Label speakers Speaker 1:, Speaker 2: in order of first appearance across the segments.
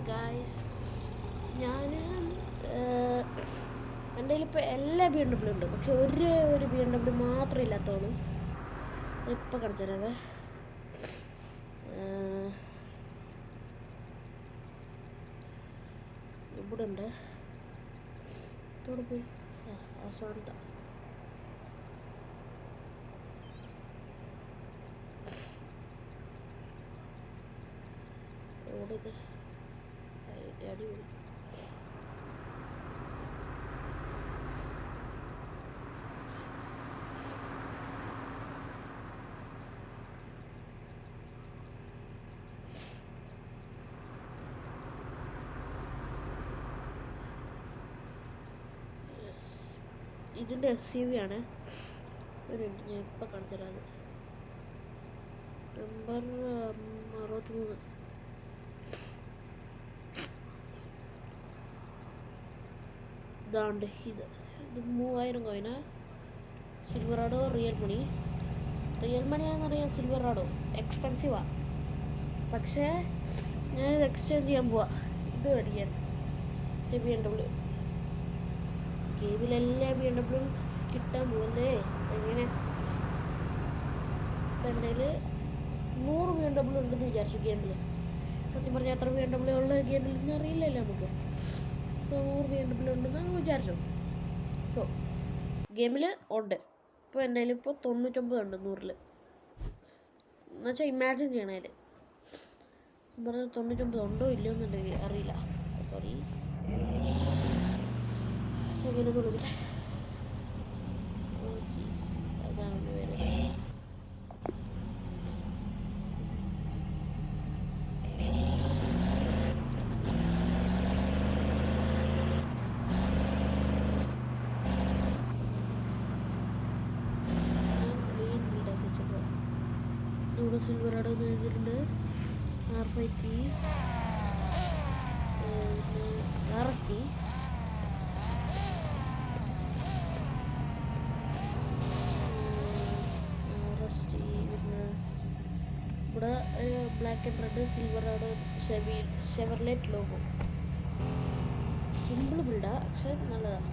Speaker 1: Guys, ഞാൻ എൻ്റെ കയ്യിലിപ്പോൾ എല്ലാ ബി എം ഡബ്ല്യൂ ഉണ്ട്, പക്ഷെ ഒരു ബി എം ഡബ്ല്യൂ മാത്രമേ ഇല്ലാത്തോളൂ. ഇപ്പോൾ കാണിച്ചു തരാവേ. ഇവിടെ ഉണ്ട്. ഇവിടെ പോയി ആസ്വാദ ഓടിത് അടിപൊളി. ഇതിൻ്റെ SUV ആണ്. ഒരു മിനിറ്റ്, ഞാൻ ഇപ്പോൾ കാണിച്ചു തരാം. നമ്പർ 63. ഇതാണ്ട് ഇത് 3000 കോയിന്. സിൽവറാഡോ റിയൽ മണിയാണെന്നറിയാം. സിൽവറാഡോ എക്സ്പെൻസീവാണ്, പക്ഷേ ഞാനിത് എക്സ്ചേഞ്ച് ചെയ്യാൻ പോവാ. ഇത് മേടിക്കാൻ BMW. ഇതിലെല്ലാ BMW കിട്ടാൻ പോകുന്നേ എങ്ങനെ. ഇപ്പം എൻ്റെ കയ്യിൽ 100 BMW ഉണ്ടെന്ന് വിചാരിച്ചു ഗെയിമിൽ. സത്യം പറഞ്ഞാൽ എത്ര BMW ഉള്ള ഗെയിമിൽ നിന്ന് അറിയില്ലല്ലോ നമുക്ക്. സോ 100 BMW ഉണ്ടെന്ന് വിചാരിച്ചു. സോ ഗെയിമിൽ ഉണ്ട്. ഇപ്പോൾ എൻ്റെ കയ്യിൽ ഇപ്പോൾ 99 ഉണ്ട് 100-ൽ. എന്നുവെച്ചാൽ ഇമാജിൻ ചെയ്യണേൽ പറഞ്ഞ 99 ഉണ്ടോ ഇല്ലയോ എന്നുണ്ടെങ്കിൽ അറിയില്ല. സോറി, ശരിയൊന്നും കൊടുക്കില്ല. അതാണ് പേര്. ഇവിടെ സിൽവറാഡോ എന്ന് എഴുതിയിട്ടുണ്ട്. R5T, RST, പിന്നെ ഇവിടെ black and red Silverado Chevrolet logo. Simple ബിൽഡാ, പക്ഷെ നല്ലതാണ്.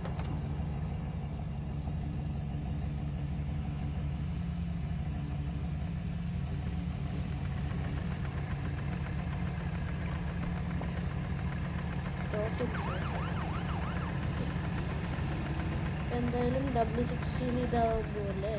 Speaker 1: എന്തായാലും W16 ഇതാവുമ്പോഴല്ലേ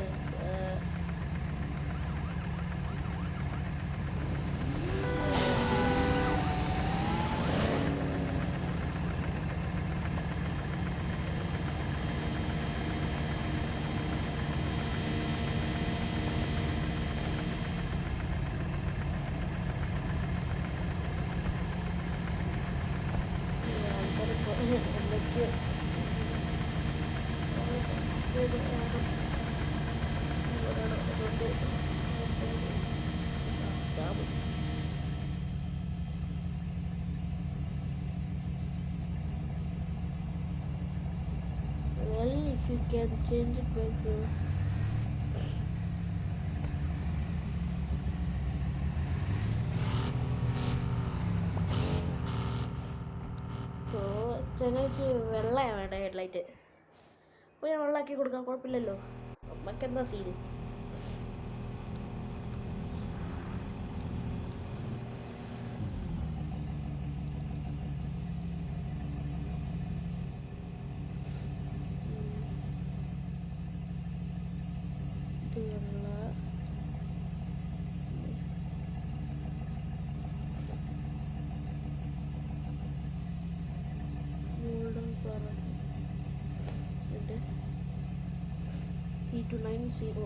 Speaker 1: എന്തൊക്കെ well, if you can change it by the so ചെന്നൈക്ക് വെള്ളയാണ് വേണ്ട ഹെഡ്ലൈറ്റ്. അപ്പോൾ ഞാൻ വെള്ളമാക്കി കൊടുക്കാം, കുഴപ്പമില്ലല്ലോ. നമുക്ക് എന്താ scene. C2900.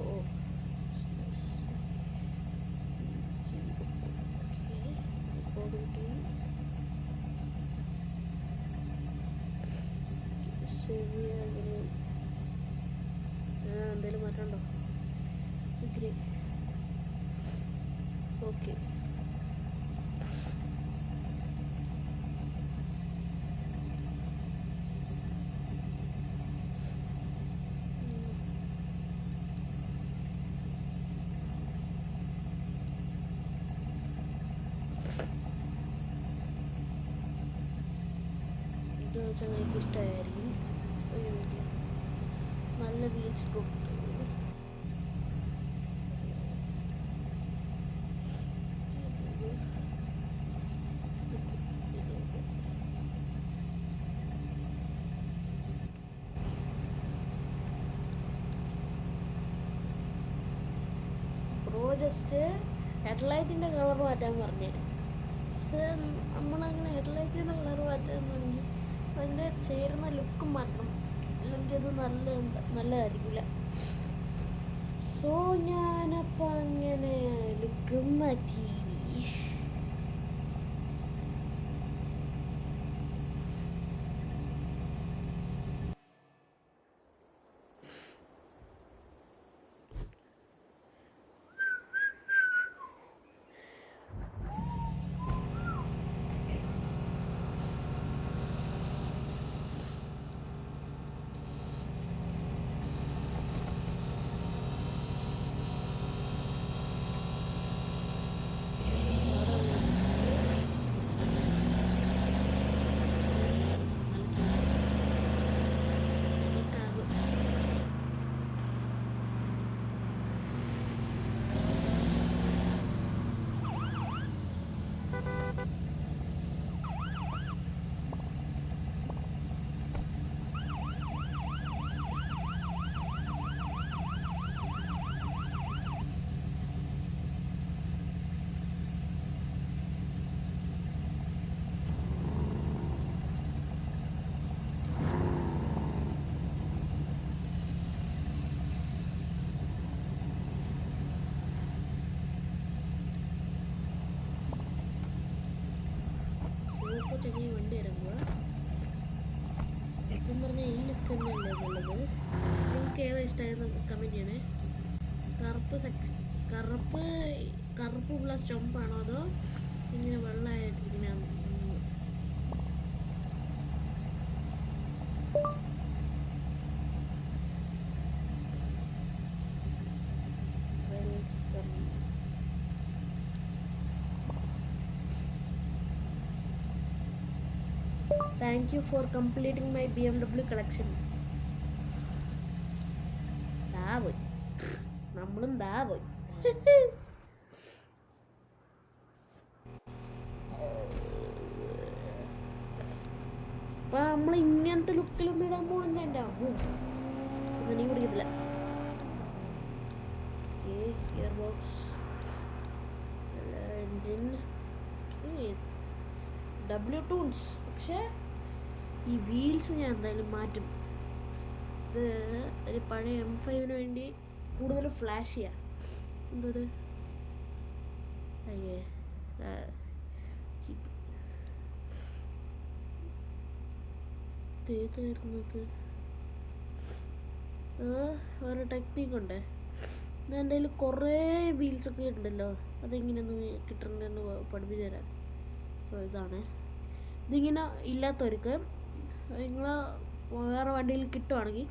Speaker 1: Okay, according to എന്തെങ്കിലും മാറ്റമുണ്ടോ? ഗ്രേ. ഓക്കെ, ചങ്ങായിക്ക് ഇഷ്ടമായിരിക്കും. നല്ല വീൽസ് ഇട്ടുണ്ട്. ബ്രോ ജസ്റ്റ് ഹെഡ്ലൈറ്റിൻ്റെ കളർ മാറ്റാൻ പറഞ്ഞു. പക്ഷേ നമ്മളങ്ങനെ ഹെഡ്ലൈറ്റിൻ്റെ കളർ മാറ്റാമെന്നുണ്ടെങ്കിൽ അതിൻ്റെ ചേരുന്ന ലുക്കും മാറ്റണം, അല്ലെങ്കിൽ അത് നല്ലതായിരിക്കില്ല. സോ ഞാനപ്പോൾ അങ്ങനെ ലുക്കും മാറ്റി. ചെറിയ വണ്ടി ഇറങ്ങുക. സത്യം പറഞ്ഞാൽ ഈ ലുക്ക് തന്നെയല്ലേ ഉള്ളത്. നിങ്ങൾക്ക് ഏതാ ഇഷ്ടമായിരുന്നു കമൻറ്റ് ചെയ്യണേ. കറുപ്പുള്ള സ്റ്റംപാണോ അതോ ഇങ്ങനെ വെള്ളമായിട്ടിരിക്കുന്ന? Thank you for completing my BMW collection. പോയി നമ്മളും പോയി. അപ്പൊ നമ്മൾ ഇങ്ങനത്തെ ലുക്കിലൊന്നും ഇടാൻ പോകുന്നില്ല. എൻ്റെ ഒന്നും കുടിക്കത്തില്ല. Gear box, engine, W-Tunes. പക്ഷേ ഈ വീൽസ് ഞാൻ എന്തായാലും മാറ്റും. ഇത് ഒരു പഴയ M5 വേണ്ടി കൂടുതൽ ഫ്ലാഷ് ചെയ്യാം. എന്തൊരു അയ്യേ തീർന്നത് വേറെ ടെക്നിക്ക് ഉണ്ട്. എൻ്റെ കയ്യിൽ കുറേ വീൽസൊക്കെ ഉണ്ടല്ലോ, അതെങ്ങനെയൊന്നും കിട്ടണമെന്ന് പഠിപ്പിച്ചു തരാം. സോ ഇതാണ്. ഇതിങ്ങനെ ഇല്ലാത്തവർക്ക് നിങ്ങൾ വേറെ വണ്ടിയിൽ കിട്ടുവാണെങ്കിൽ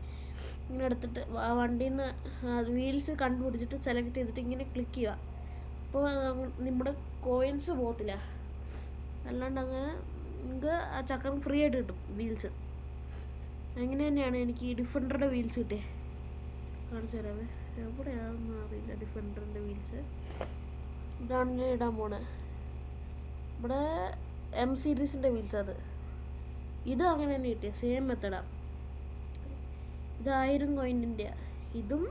Speaker 1: ഇങ്ങനെ എടുത്തിട്ട് ആ വണ്ടിയിൽ നിന്ന് വീൽസ് കണ്ടുപിടിച്ചിട്ട് സെലക്ട് ചെയ്തിട്ട് ഇങ്ങനെ ക്ലിക്ക് ചെയ്യുക. അപ്പോൾ നമ്മുടെ കോയിൻസ് പോകത്തില്ല. അല്ലാണ്ട് അങ്ങനെ നിങ്ങൾക്ക് ആ ചക്രം ഫ്രീ ആയിട്ട് കിട്ടും വീൽസ്. അങ്ങനെ തന്നെയാണ് എനിക്ക് ഈ ഡിഫൻഡറുടെ വീൽസ് കിട്ടിയത്. കാണിച്ചു തരാമേ. എവിടെയാണെന്ന് അറിയില്ല ഡിഫൻഡറിൻ്റെ വീൽസ്. ഇതാണ് ഞാൻ ഇടാൻ പോണേ. ഇവിടെ M സീരീസിൻ്റെ വീൽസ്. ഇത് അങ്ങനെ തന്നെ കിട്ടിയ സെയിം മെത്തഡാണ്. ഇത് 1000 കോയിൻ്റെ. ഇതും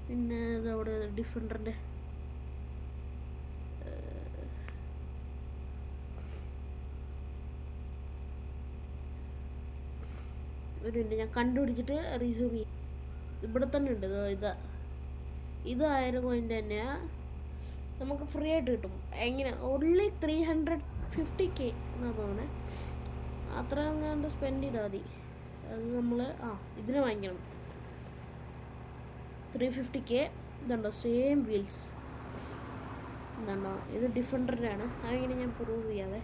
Speaker 1: പിന്നെ ഇതവിടെ ഡിഫൻഡറിൻ്റെ ഒരു മിനിറ്റ് ഞാൻ കണ്ടുപിടിച്ചിട്ട് റീസൂം ചെയ്യും. ഇവിടെ തന്നെ ഉണ്ട്. ഇത് 1000 കോയിൻ്റെ തന്നെയാണ്. നമുക്ക് ഫ്രീ ആയിട്ട് കിട്ടും. എങ്ങനെ ഓൺലി 350K എന്നാണ് തോന്നണേ. അത്ര അങ്ങാണ്ട് സ്പെൻഡ് ചെയ്താൽ മതി. അത് നമ്മൾ ഇതിന് വാങ്ങിക്കണം. 350K. ഇതുണ്ടോ സെയിം വീൽസ്. ഇതുണ്ടോ ഇത് ഡിഫൻഡറിൻ്റെ ആണ്. അങ്ങനെ ഞാൻ പ്രൂവ് ചെയ്യാതെ.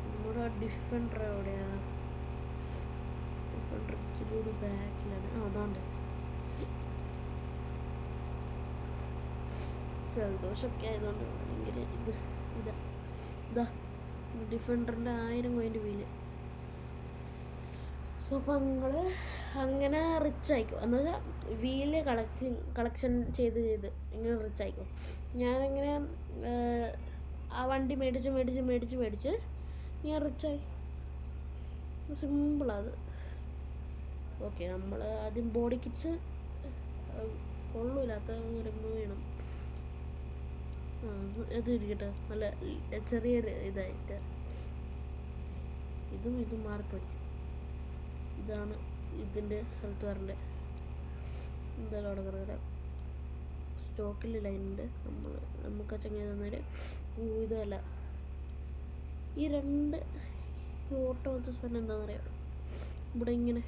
Speaker 1: നമ്മുടെ ഡിഫൻഡർ എവിടെയാണ്? ഡിഫൻഡർ ഇച്ചിരി ബാക്കിലാണ്. അതാണ്ട് ജലദോഷമൊക്കെ ആയതുകൊണ്ട് ഭയങ്കര ഇതാ ഡിഫൻഡറിൻ്റെ 1000 കോയിൻ്റെ വീല്. സോ അപ്പോൾ നിങ്ങൾ അങ്ങനെ റിച്ച് ആയിക്കോ എന്ന് വെച്ചാൽ വീല് കളക്ഷൻ ചെയ്ത് ഇങ്ങനെ റിച്ച് ആയിക്കോ. ഞാനിങ്ങനെ ആ വണ്ടി മേടിച്ച് ഞാൻ റിച്ചായി. സിമ്പിളത്. ഓക്കെ, നമ്മൾ ആദ്യം ബോഡി കിറ്റ്സ് കൊള്ളൂല്ലാത്ത റിമൂവ് ചെയ്യണം. ഇത് ഇരിക്കട്ടെ, നല്ല ചെറിയൊരു ഇതായിട്ട്. ഇതും മാറിപ്പോയി. ഇതാണ് ഇതിൻ്റെ സ്ഥലത്ത് വരേണ്ടത്. എന്തായാലും അവിടെ കിടക്കട്ടെ. സ്റ്റോക്കിൽ ലൈനുണ്ട്. നമുക്ക് ചങ്ങായി തന്നേര് ഇതല്ല. ഈ 2 ഓട്ടോ വെച്ച സാധനം എന്താണെന്ന് അറിയാം. ഇവിടെ ഇങ്ങനെ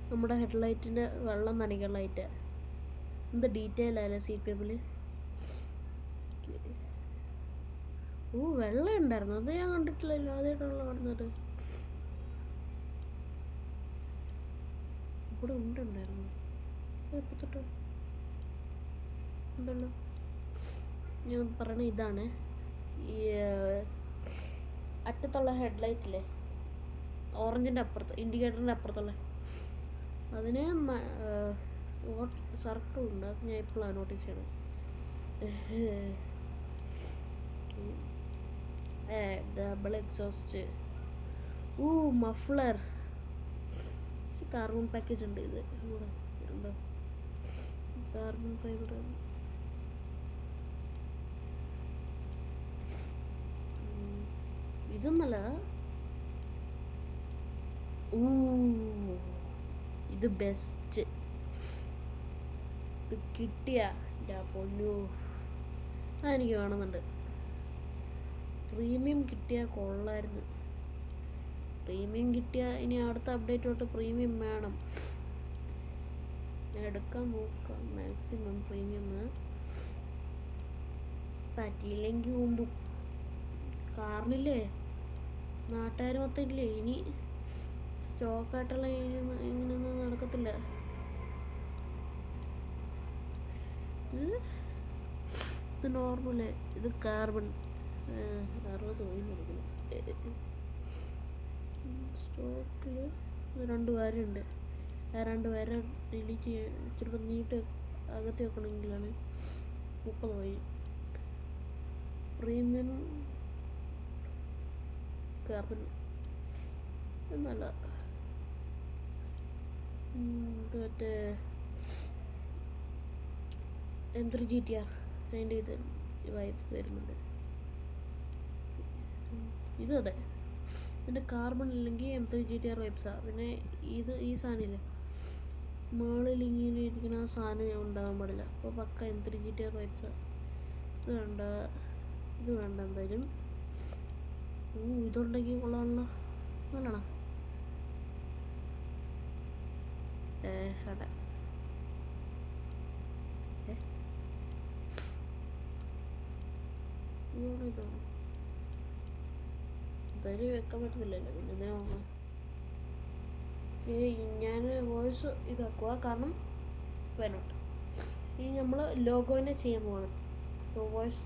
Speaker 1: നമ്മുടെ ഹെഡ്ലൈറ്റിൻ്റെ വെള്ളം നനയ്ക്കാൻ ലൈറ്റ്. എന്ത് ഡീറ്റെയിൽ ആയല്ലേ CPM-ൽ. വെള്ളം ഉണ്ടായിരുന്നു, അത് ഞാൻ കണ്ടിട്ടില്ലല്ലോ. ആദ്യമായിട്ടുള്ള കാണുന്നത്. ഇവിടെ ഉണ്ടായിരുന്നു എപ്പോൾ തൊട്ട് ഉണ്ടല്ലോ. ഞാൻ പറയണ ഇതാണ് ഈ അറ്റത്തുള്ള ഹെഡ്ലൈറ്റില്ലേ, ഓറഞ്ചിൻ്റെ അപ്പുറത്ത്, ഇൻഡിക്കേറ്ററിൻ്റെ അപ്പുറത്തുള്ള അതിന് സർക്കിളുണ്ട്. അത് ഞാൻ ഇപ്പോഴാണ് നോട്ടീസ് ചെയ്യണത്. Double exhaust. Muffler. Carbon package ഉണ്ട്. ഇത് ഇവിടെ ഉണ്ടോ? Carbon fibre. ഇതൊന്നല്ല. ഇത് ബെസ്റ്റ്. ഇത് കിട്ടിയ പൊന്നു അതെനിക്ക് വേണമെന്നുണ്ട്. പ്രീമിയം കിട്ടിയാൽ കൊള്ളായിരുന്നു. പ്രീമിയം കിട്ടിയാൽ ഇനി അടുത്ത അപ്ഡേറ്റ് തൊട്ട് പ്രീമിയം വേണം. ഞാൻ എടുക്കാൻ നോക്കാം മാക്സിമം പ്രീമിയം. പറ്റിയില്ലെങ്കിൽ മുമ്പും കാറിനില്ലേ നാട്ടുകാർ മൊത്തം ഇല്ലേ. ഇനി സ്റ്റോക്കായിട്ടുള്ള ഇങ്ങനെയൊന്നും നടക്കത്തില്ല. ഇത് നോർമല്. ഇത് കാർബൺ 60 കോയിൻ കൊടുക്കണം. സ്റ്റോക്കിൽ 2 പേരുണ്ട്. ആ 2 പേരെ ഡിലീറ്റ് ചെയ്യാൻ ചിലപ്പോൾ നീട്ട് അകത്ത് വെക്കണമെങ്കിലാണ് 30 കോയിൻ. പ്രീമിയം കാർബൺ എന്നല്ല. ഇത് മറ്റേ M3 GTR അതിൻ്റെ ഇത് വൈബ്സ് വരുന്നുണ്ട്. ഇതും അതെ. ഇതിൻ്റെ കാർബൺ ഇല്ലെങ്കിൽ M3 GTR വൈബ്സാണ്. പിന്നെ ഈ സാധനമില്ലേ മുകളിൽ ഇങ്ങനെ ഇരിക്കുന്ന ആ സാധനം ഉണ്ടാകാൻ പാടില്ല. അപ്പോൾ പക്ക M3 GTR വൈബ്സാണ്. ഇത് വേണ്ട എന്തായാലും. ഇതുണ്ടെങ്കിൽ കൊള്ളാമല്ലോ. നല്ലതാണോ? ഇതാണ്. എന്തായാലും വെക്കാൻ പറ്റുന്നില്ലല്ലോ. പിന്നെ എന്തിനാ നോക്കണം. ഞാൻ വോയിസ് ഇതാക്കുക, കാരണം വയനോട്ട് ഇനി നമ്മൾ ലോഗോനെ ചെയ്യാൻ പോകണം. So voice